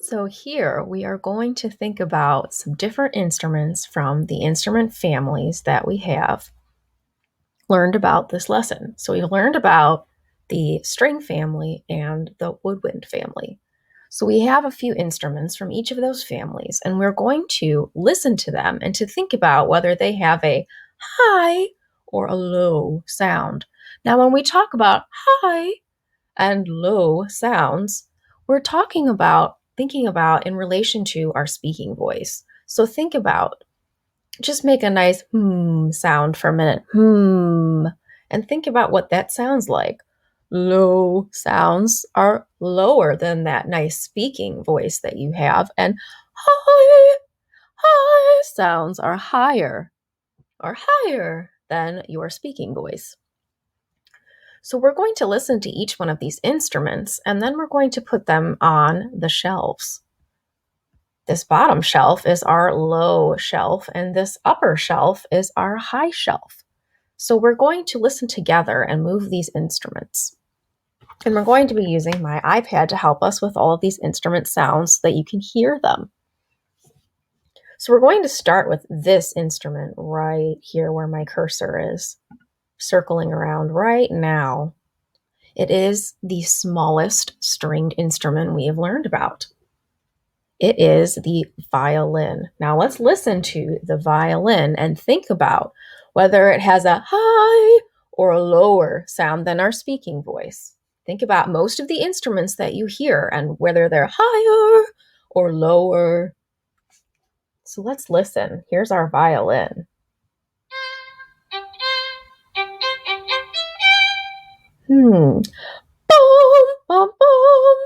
So here we are going to think about some different instruments from the instrument families that we have learned about this lesson. So we learned about the string family and the woodwind family. So we have a few instruments from each of those families, and we're going to listen to them and to think about whether they have a high or a low sound. Now, when we talk about high and low sounds, we're thinking about in relation to our speaking voice. So think about, just make a nice sound for a minute. And think about what that sounds like. Low sounds are lower than that nice speaking voice that you have, and high sounds are higher than your speaking voice. So we're going to listen to each one of these instruments, and then we're going to put them on the shelves. This bottom shelf is our low shelf, and this upper shelf is our high shelf. So we're going to listen together and move these instruments. And we're going to be using my iPad to help us with all of these instrument sounds so that you can hear them. So we're going to start with this instrument right here where my cursor is, circling around right now. It is the smallest stringed instrument we have learned about. It is the violin. Now let's listen to the violin and think about whether it has a high or a lower sound than our speaking voice. Think about most of the instruments that you hear and whether they're higher or lower. So let's listen. Here's our violin. Boom, boom, boom.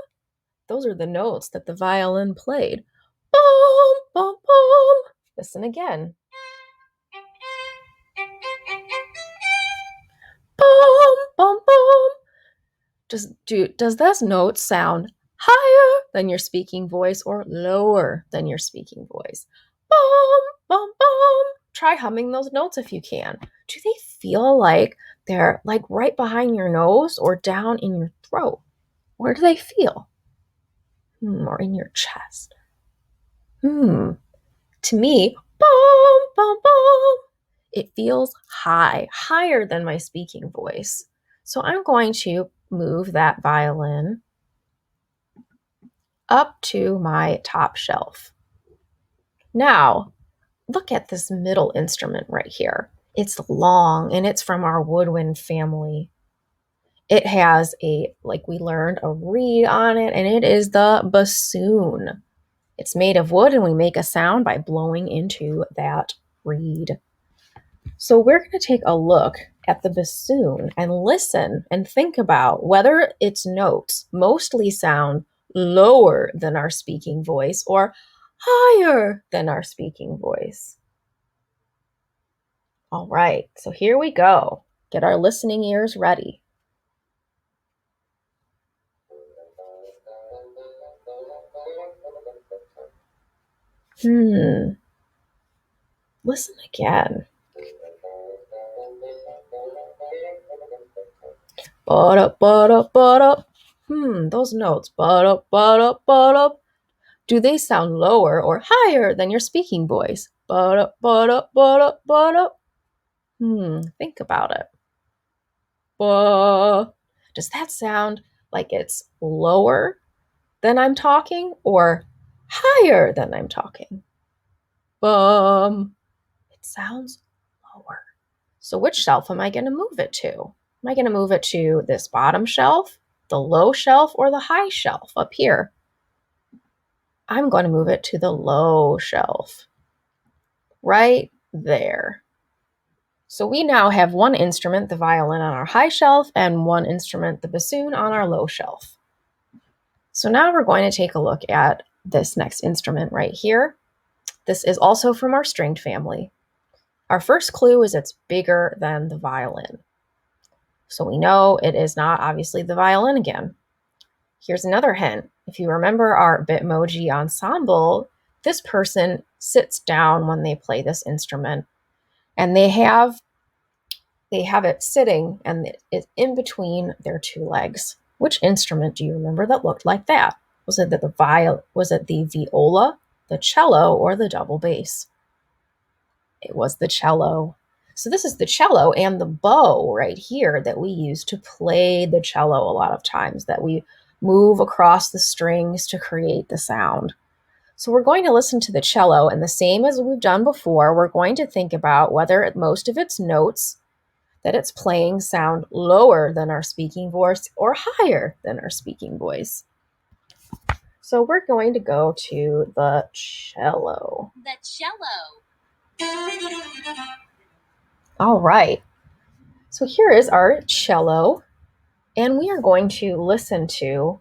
Those are the notes that the violin played. Boom, boom, boom. Listen again. Boom, boom, boom. Does this note sound higher than your speaking voice or lower than your speaking voice? Boom, boom, boom. Try humming those notes if you can. Do they feel like they're like right behind your nose or down in your throat? Where do they feel? Or in your chest? To me, boom, boom, boom. It feels higher than my speaking voice. So I'm going to move that violin up to my top shelf. Now, look at this middle instrument right here. It's long and it's from our woodwind family. It has like we learned, a reed on it, and it is the bassoon. It's made of wood and we make a sound by blowing into that reed. So we're going to take a look at the bassoon and listen and think about whether its notes mostly sound lower than our speaking voice or higher than our speaking voice. All right, so here we go. Get our listening ears ready. Listen again. Ba-da, ba-da, ba-da. Those notes. Ba-da, ba-da, ba-da. Do they sound lower or higher than your speaking voice? Ba-da, ba-da, ba-da, ba-da. Think about it. Ba. Does that sound like it's lower than I'm talking or higher than I'm talking? It sounds lower. So which shelf am I going to move it to? Am I going to move it to this bottom shelf, the low shelf, or the high shelf up here? I'm going to move it to the low shelf, right there. So we now have one instrument, the violin, on our high shelf and one instrument, the bassoon, on our low shelf. So now we're going to take a look at this next instrument right here. This is also from our stringed family. Our first clue is it's bigger than the violin. So we know it is not obviously the violin again. Here's another hint. If you remember our Bitmoji ensemble, this person sits down when they play this instrument, and they have it sitting and it's in between their two legs. Which instrument do you remember that looked like that? Was it the viola, the cello, or the double bass? It was the cello. So this is the cello and the bow right here that we use to play the cello a lot of times, that we move across the strings to create the sound. So we're going to listen to the cello, and the same as we've done before, we're going to think about whether most of its notes that it's playing sound lower than our speaking voice or higher than our speaking voice. So we're going to go to the cello. The cello. All right. So here is our cello, and we are going to listen to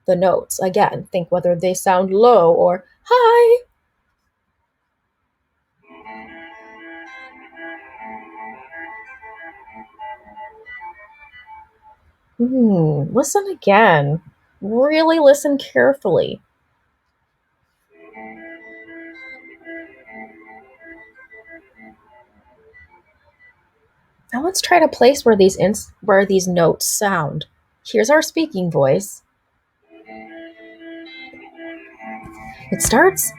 the notes. Again, think whether they sound low or high. Listen again. Really listen carefully. Now let's try to place where these notes sound. Here's our speaking voice. It starts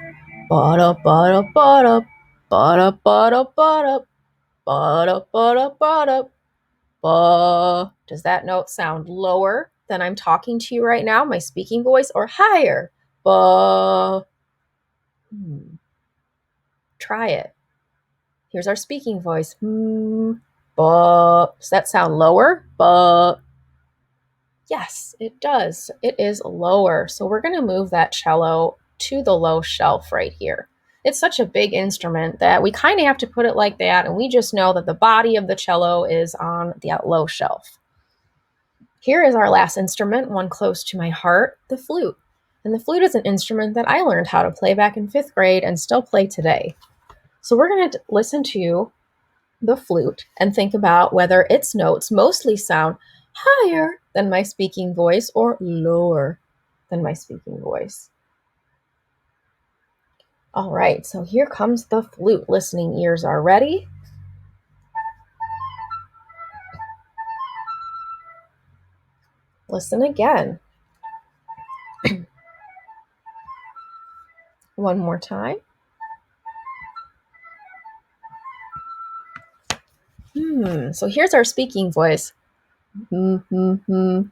ba-da ba-da ba-da ba-da ba-da ba-da ba-da ba-da ba-da ba. Does that note sound lower than I'm talking to you right now, my speaking voice, or higher? Ba. Try it. Here's our speaking voice. Ba. Does that sound lower? Ba. Yes, it does. It is lower. So we're going to move that cello to the low shelf right here. It's such a big instrument that we kind of have to put it like that, and we just know that the body of the cello is on the low shelf. Here is our last instrument, one close to my heart, the flute. And the flute is an instrument that I learned how to play back in 5th grade and still play today. So we're going to listen to the flute and think about whether its notes mostly sound higher than my speaking voice or lower than my speaking voice. All right, so here comes the flute. Listening ears are ready. Listen again. One more time. So here's our speaking voice. Bum, ba-da-dum,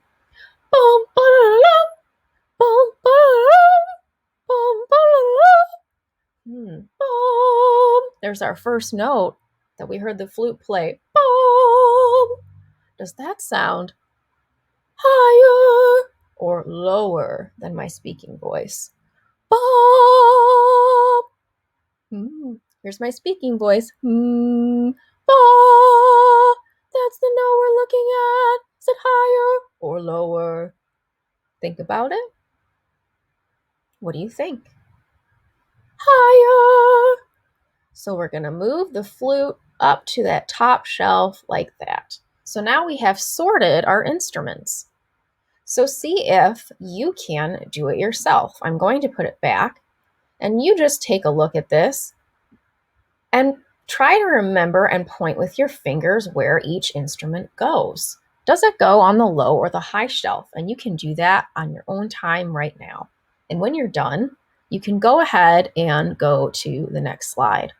bum, ba-da-dum, bum, ba-da-dum. Bum. There's our first note that we heard the flute play. Bum. Does that sound higher or lower than my speaking voice? Bum. Here's my speaking voice. Ba. That's the note we're looking at. Is it higher or lower? Think about it. What do you think? Higher. So we're going to move the flute up to that top shelf like that. So now we have sorted our instruments. So see if you can do it yourself. I'm going to put it back, and you just take a look at this and try to remember and point with your fingers where each instrument goes. Does it go on the low or the high shelf? And you can do that on your own time right now. And when you're done, you can go ahead and go to the next slide.